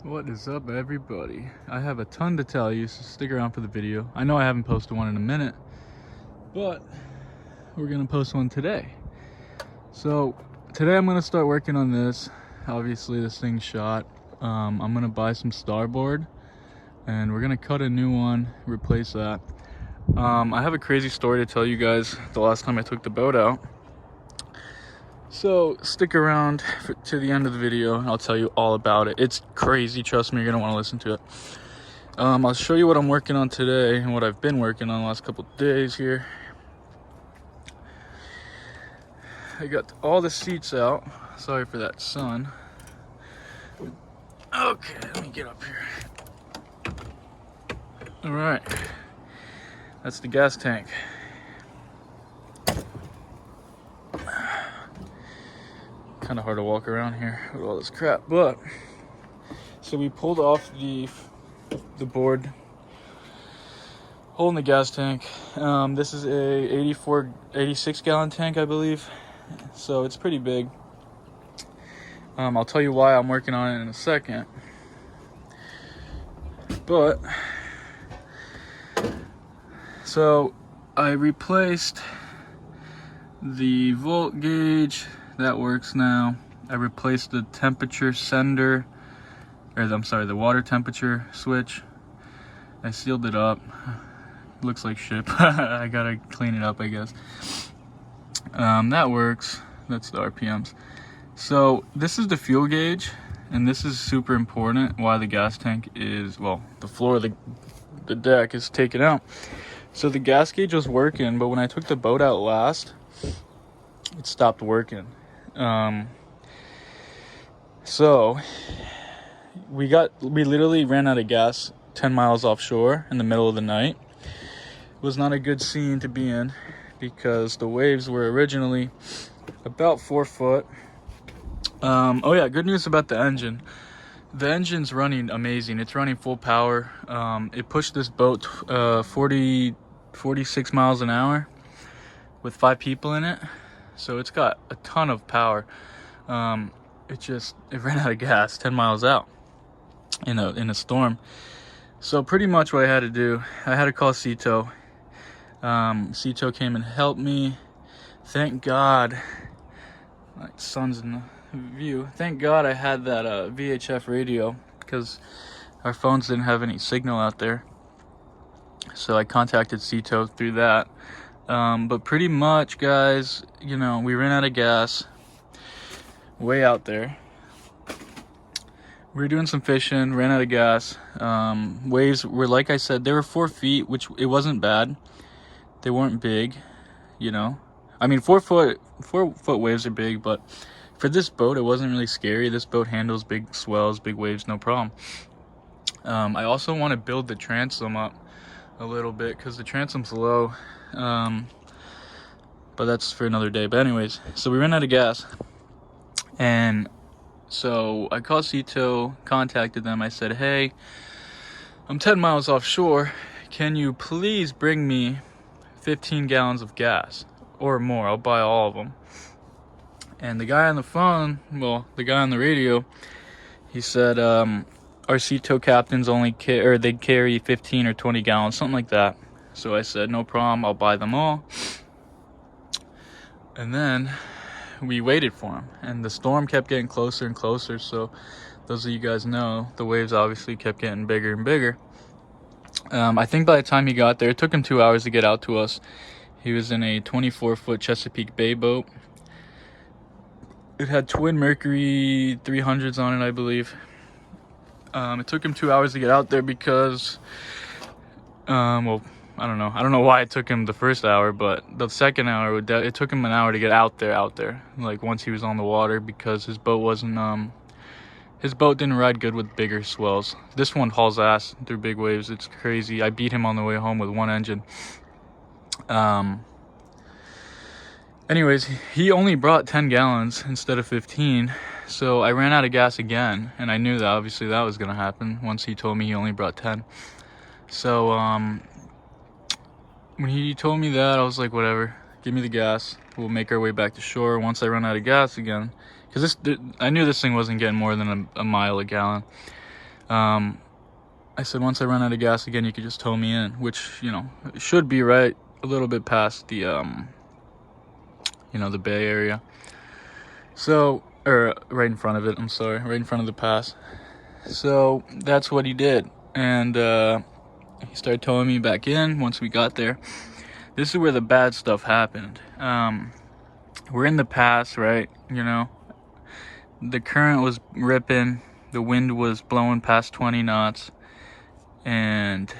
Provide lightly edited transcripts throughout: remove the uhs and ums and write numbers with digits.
What is up, everybody? I have a ton to tell you, so stick around for the video. I know I haven't posted one in a minute, but we're gonna post one today. So today I'm gonna start working on this. Obviously this thing's shot. I'm gonna buy some starboard and we're gonna cut a new one, replace that. I have a crazy story to tell you guys the last time I took the boat out. So stick around to the end of the video and I'll tell you all about it. It's crazy, trust me, you're gonna want to listen to it. I'll show you what I'm working on today and what I've been working on the last couple of days here. I got all the seats out. Sorry for that sun. Okay, let me get up here. All right, that's the gas tank. Kind of hard to walk around here with all this crap, but so we pulled off the board holding the gas tank. This is a 86 gallon tank, I believe, so it's pretty big. I'll tell you why I'm working on it in a second, but so I replaced the volt gauge. That works now. I replaced the temperature sender, or I'm sorry, the water temperature switch. I sealed it up. Looks like shit. I gotta clean it up, I guess. That works. That's the RPMs. So this is the fuel gauge, and this is super important why the gas tank is, well, the floor of the deck is taken out. So the gas gauge was working, but when I took the boat out last, it stopped working. So we literally ran out of gas 10 miles offshore in the middle of the night. It was not a good scene to be in because the waves were originally about 4 foot. Oh yeah, good news about the engine. The engine's running amazing. It's running full power. It pushed this boat 46 miles an hour with 5 people in it. So it's got a ton of power. It ran out of gas 10 miles out in a storm. So pretty much what I had to do, I had to call Cito. Cito came and helped me. Thank God, my son's in the view. Thank God I had that VHF radio because our phones didn't have any signal out there. So I contacted Cito through that. But pretty much, guys, you know, we ran out of gas way out there. We were doing some fishing, ran out of gas. Waves were, like I said, they were 4 feet, which it wasn't bad. They weren't big, you know. I mean, 4 foot waves are big, but for this boat, it wasn't really scary. This boat handles big swells, big waves, no problem. I also want to build the transom up a little bit because the transom's low. But that's for another day. But anyways, so we ran out of gas, and so I called Cito, contacted them. I said, hey, I'm 10 miles offshore. Can you please bring me 15 gallons of gas or more? I'll buy all of them. And the guy on the phone, well, the guy on the radio, he said, our Cito captains only they carry 15 or 20 gallons, something like that. So I said, no problem, I'll buy them all. And then we waited for him, and the storm kept getting closer and closer. So those of you guys know, the waves obviously kept getting bigger and bigger. I think by the time he got there, it took him 2 hours to get out to us. He was in a 24-foot Chesapeake Bay boat. It had twin Mercury 300s on it, I believe. It took him 2 hours to get out there because, well, I don't know why it took him the first hour, but the second hour, it took him an hour to get out there, like once he was on the water, because his boat didn't ride good with bigger swells. This one hauls ass through big waves. It's crazy. I beat him on the way home with one engine. Anyways, he only brought 10 gallons instead of 15. So I ran out of gas again, and I knew that obviously that was going to happen once he told me he only brought 10. So when he told me that, I was like, whatever, give me the gas. We'll make our way back to shore once I run out of gas again. Because I knew this thing wasn't getting more than a mile a gallon. I said, once I run out of gas again, you could just tow me in, which, you know, should be right a little bit past the, you know, the Bay Area. So, or right in front of it, I'm sorry, right in front of the pass. So that's what he did. And he started towing me back in once we got there. This is where the bad stuff happened. We're in the pass, right? You know, the current was ripping, the wind was blowing past 20 knots, and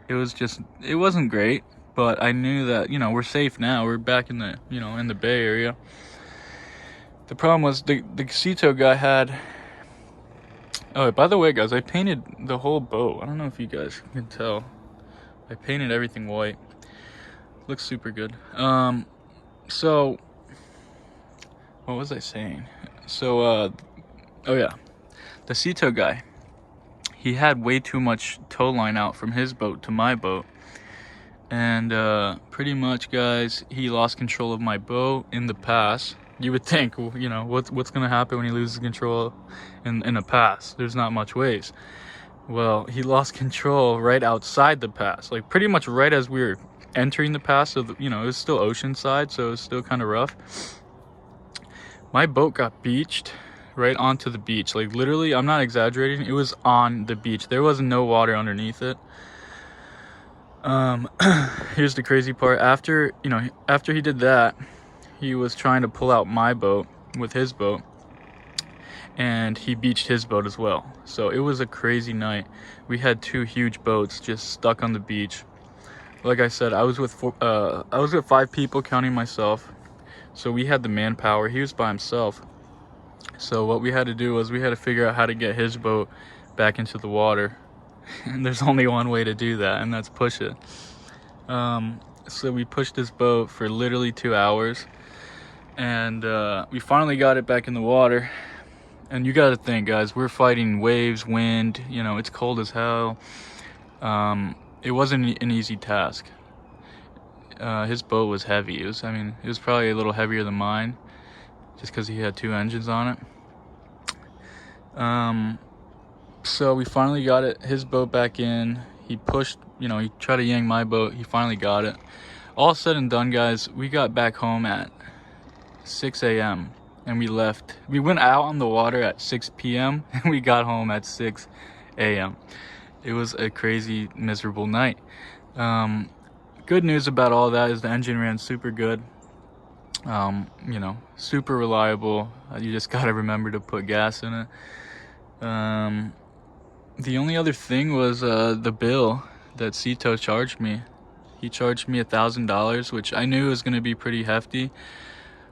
it wasn't great, but I knew that, you know, we're safe now. We're back in the, you know, in the Bay Area. The problem was the Sea-Tow guy had, oh, by the way, guys, I painted the whole boat. I don't know if you guys can tell. I painted everything white. Looks super good. So what was I saying? So, oh yeah, the Sea-Tow guy, he had way too much tow line out from his boat to my boat. And pretty much, guys, he lost control of my boat in the pass. You would think, you know, what's going to happen when he loses control in a pass? There's not much ways. Well, he lost control right outside the pass, like pretty much right as we were entering the pass. So, you know, it was still oceanside, so it was still kind of rough. My boat got beached right onto the beach. Like, literally, I'm not exaggerating, it was on the beach. There was no water underneath it. Here's the crazy part. After he did that, he was trying to pull out my boat with his boat, and he beached his boat as well. So it was a crazy night. We had two huge boats just stuck on the beach. Like I said, I was with 5 people, counting myself. So we had the manpower. He was by himself. So what we had to do was we had to figure out how to get his boat back into the water. And there's only one way to do that, and that's push it. So we pushed this boat for literally 2 hours, and we finally got it back in the water. And you got to think, guys, we're fighting waves, wind, you know, it's cold as hell. It wasn't an easy task. His boat was heavy. It was probably a little heavier than mine, just because he had 2 engines on it. So we finally got his boat back in. He pushed, you know, he tried to yank my boat. He finally got it. All said and done, guys, we got back home at 6 a.m. and we left. We went out on the water at 6 p.m. and we got home at 6 a.m. It was a crazy, miserable night. Good news about all that is the engine ran super good. You know, super reliable. You just gotta remember to put gas in it. The only other thing was the bill that Sea-Tow charged me. He charged me $1,000, which I knew was gonna be pretty hefty.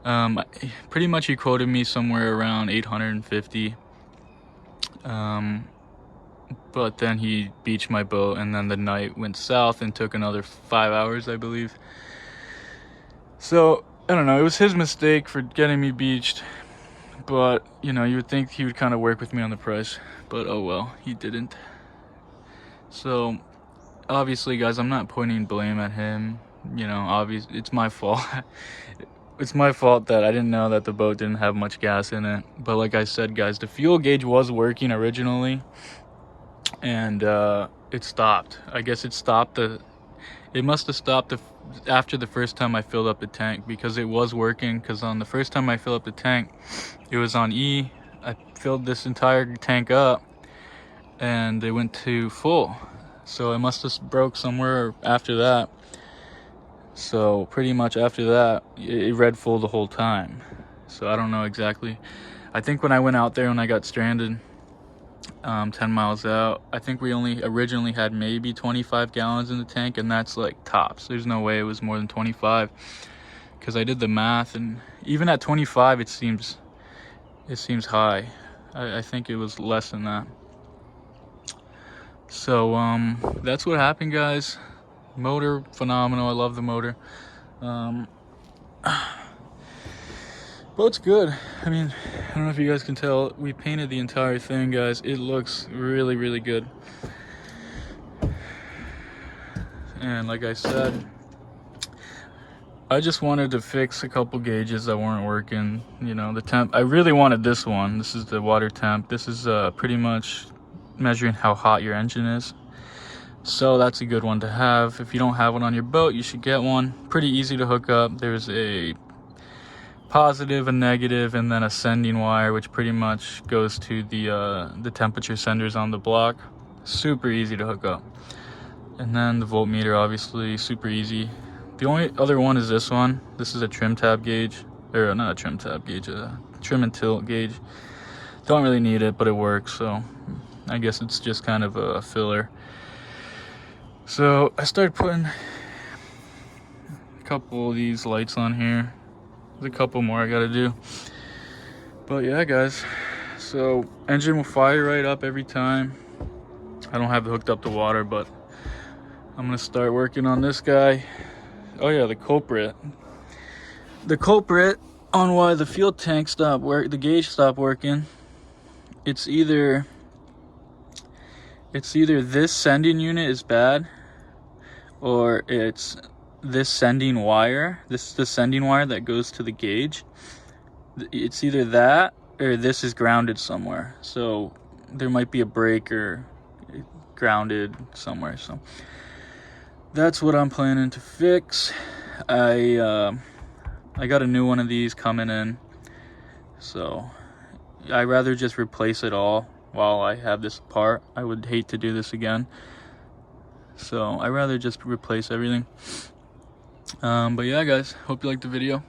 Pretty much he quoted me somewhere around $850. But then he beached my boat, and then the night went south and took another 5 hours, I believe. So I don't know, it was his mistake for getting me beached, but you know, you would think he would kind of work with me on the price, but oh well, he didn't. So obviously, guys, I'm not pointing blame at him. You know, obviously it's my fault. It's my fault that I didn't know that the boat didn't have much gas in it. But like I said, guys, the fuel gauge was working originally, and it stopped. I guess it stopped it must have stopped after the first time I filled up the tank, because it was working. Because on the first time I filled up the tank, it was on E. I filled this entire tank up and it went to full. So it must have broke somewhere after that. So pretty much after that, it read full the whole time. So I don't know exactly. I think when I went out there and I got stranded 10 miles out, I think we only originally had maybe 25 gallons in the tank, and that's like tops. There's no way it was more than 25, because I did the math, and even at 25 it seems high. I think it was less than that. So that's what happened, guys. Motor phenomenal. I love the motor. Boat's good. I mean, I don't know if you guys can tell, we painted the entire thing, guys. It looks really, really good. And like I said, I just wanted to fix a couple gauges that weren't working. You know, the temp, I really wanted this one. This is the water temp. This is pretty much measuring how hot your engine is. So that's a good one to have. If you don't have one on your boat, you should get one. Pretty easy to hook up. There's a positive, a negative, and then a sending wire, which pretty much goes to the temperature senders on the block. Super easy to hook up. And then the voltmeter, obviously, super easy. The only other one is this one. This is a trim tab gauge, or not a trim tab gauge, a trim and tilt gauge. Don't really need it, but it works, so I guess it's just kind of a filler. So I started putting a couple of these lights on here. There's a couple more I gotta do. But yeah, guys, so engine will fire right up every time. I don't have it hooked up to water, but I'm gonna start working on this guy. Oh yeah, the culprit. The culprit on why the fuel tank the gauge stopped working. It's either this sending unit is bad, or it's this sending wire. This is the sending wire that goes to the gauge. It's either that or this is grounded somewhere. So there might be a break or grounded somewhere. So that's what I'm planning to fix. I got a new one of these coming in, so I'd rather just replace it all while I have this apart. I would hate to do this again, so I'd rather just replace everything. But yeah, guys, hope you liked the video.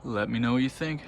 Let me know what you think.